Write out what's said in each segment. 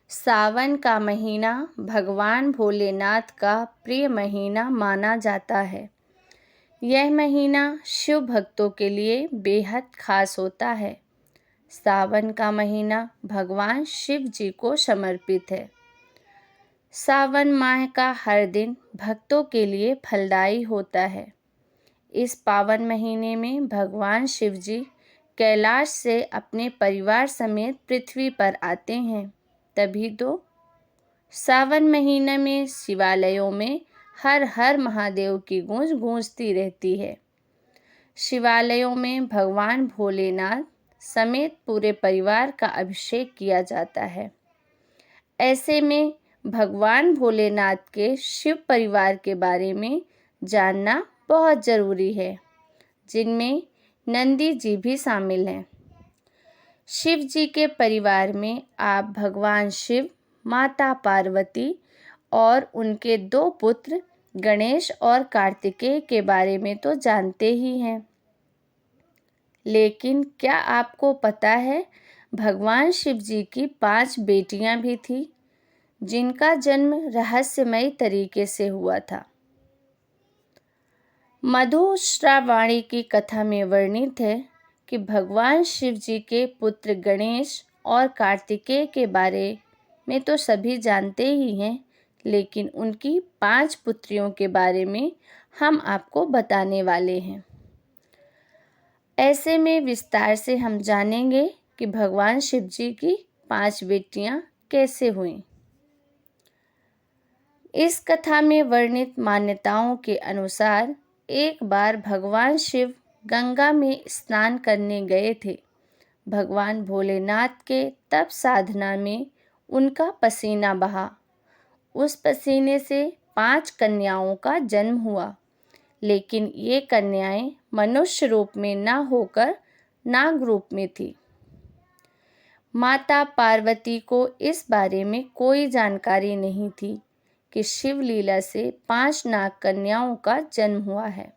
सावन का महीना भगवान भोलेनाथ का प्रिय महीना माना जाता है। यह महीना शिव भक्तों के लिए बेहद खास होता है। सावन का महीना भगवान शिव जी को समर्पित है। सावन माह का हर दिन भक्तों के लिए फलदायी होता है। इस पावन महीने में भगवान शिव जी कैलाश से अपने परिवार समेत पृथ्वी पर आते हैं। तभी तो सावन महीने में शिवालयों में हर हर महादेव की गूंज गूंजती रहती है। शिवालयों में भगवान भोलेनाथ समेत पूरे परिवार का अभिषेक किया जाता है। ऐसे में भगवान भोलेनाथ के शिव परिवार के बारे में जानना बहुत ज़रूरी है, जिनमें नंदी जी भी शामिल हैं। शिव जी के परिवार में आप भगवान शिव, माता पार्वती और उनके 2 पुत्र गणेश और कार्तिकेय के बारे में तो जानते ही हैं। लेकिन क्या आपको पता है भगवान शिव जी की 5 बेटियां भी थीं, जिनका जन्म रहस्यमयी तरीके से हुआ था। मधुश्रावणी की कथा में वर्णित है कि भगवान शिव जी के पुत्र गणेश और कार्तिकेय के बारे में तो सभी जानते ही हैं, लेकिन उनकी 5 पुत्रियों के बारे में हम आपको बताने वाले हैं। ऐसे में विस्तार से हम जानेंगे कि भगवान शिव जी की 5 बेटियां कैसे हुईं। इस कथा में वर्णित मान्यताओं के अनुसार एक बार भगवान शिव गंगा में स्नान करने गए थे। भगवान भोलेनाथ के तप साधना में उनका पसीना बहा। उस पसीने से 5 कन्याओं का जन्म हुआ, लेकिन ये कन्याएं मनुष्य रूप में न होकर नाग रूप में थी। माता पार्वती को इस बारे में कोई जानकारी नहीं थी कि शिव लीला से 5 नाग कन्याओं का जन्म हुआ है,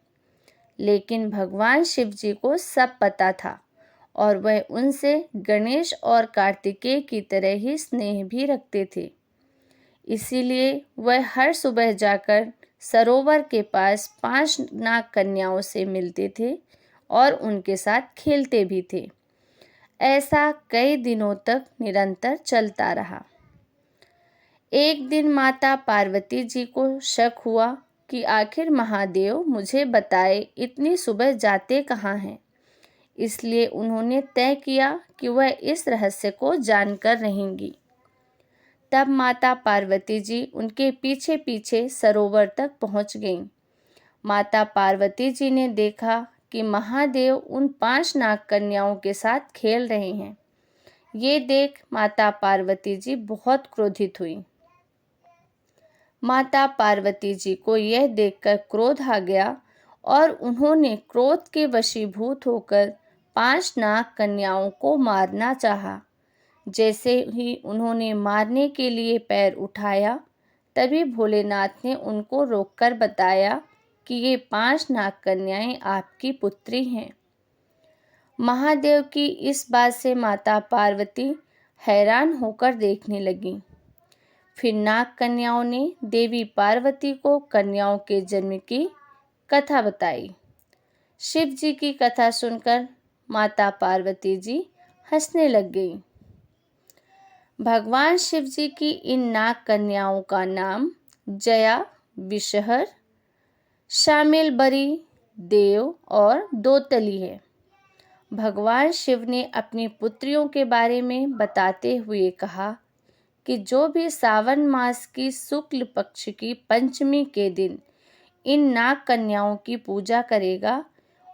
लेकिन भगवान शिव जी को सब पता था और वह उनसे गणेश और कार्तिकेय की तरह ही स्नेह भी रखते थे। इसीलिए वह हर सुबह जाकर सरोवर के पास 5 नाग कन्याओं से मिलते थे और उनके साथ खेलते भी थे। ऐसा कई दिनों तक निरंतर चलता रहा। एक दिन माता पार्वती जी को शक हुआ कि आखिर महादेव मुझे बताए इतनी सुबह जाते कहाँ हैं। इसलिए उन्होंने तय किया कि वह इस रहस्य को जानकर रहेंगी। तब माता पार्वती जी उनके पीछे पीछे सरोवर तक पहुंच गईं। माता पार्वती जी ने देखा कि महादेव उन 5 नाग कन्याओं के साथ खेल रहे हैं। ये देख माता पार्वती जी बहुत क्रोधित हुई। माता पार्वती जी को यह देखकर क्रोध आ गया और उन्होंने क्रोध के वशीभूत होकर 5 नाग कन्याओं को मारना चाहा। जैसे ही उन्होंने मारने के लिए पैर उठाया, तभी भोलेनाथ ने उनको रोककर बताया कि ये 5 नाग कन्याएं आपकी पुत्री हैं। महादेव की इस बात से माता पार्वती हैरान होकर देखने लगीं। फिर नाग कन्याओं ने देवी पार्वती को कन्याओं के जन्म की कथा बताई। शिव जी की कथा सुनकर माता पार्वती जी हंसने लग गईं। भगवान शिव जी की इन नाग कन्याओं का नाम जया, विषहर, शामिलबरी, देव और दोतली है। भगवान शिव ने अपनी पुत्रियों के बारे में बताते हुए कहा कि जो भी सावन मास की शुक्ल पक्ष की पंचमी के दिन इन नाग कन्याओं की पूजा करेगा,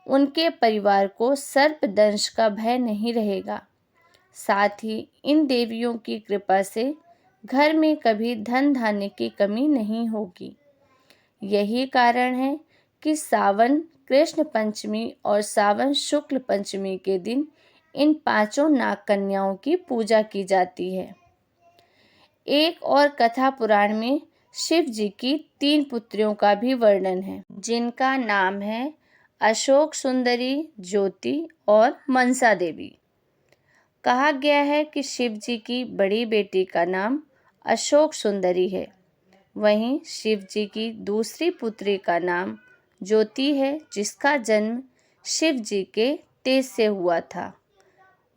उनके परिवार को सर्पदंश का भय नहीं रहेगा। साथ ही इन देवियों की कृपा से घर में कभी धन धान्य की कमी नहीं होगी। यही कारण है कि सावन कृष्ण पंचमी और सावन शुक्ल पंचमी के दिन इन 5 नाग कन्याओं की पूजा की जाती है। एक और कथा पुराण में शिव जी की 3 पुत्रियों का भी वर्णन है, जिनका नाम है अशोक सुंदरी, ज्योति और मनसा देवी। कहा गया है कि शिव जी की बड़ी बेटी का नाम अशोक सुंदरी है। वहीं शिव जी की दूसरी पुत्री का नाम ज्योति है, जिसका जन्म शिव जी के तेज से हुआ था।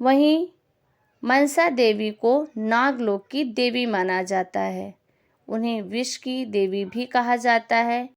वहीं मनसा देवी को नागलोक की देवी माना जाता है। उन्हें विष की देवी भी कहा जाता है।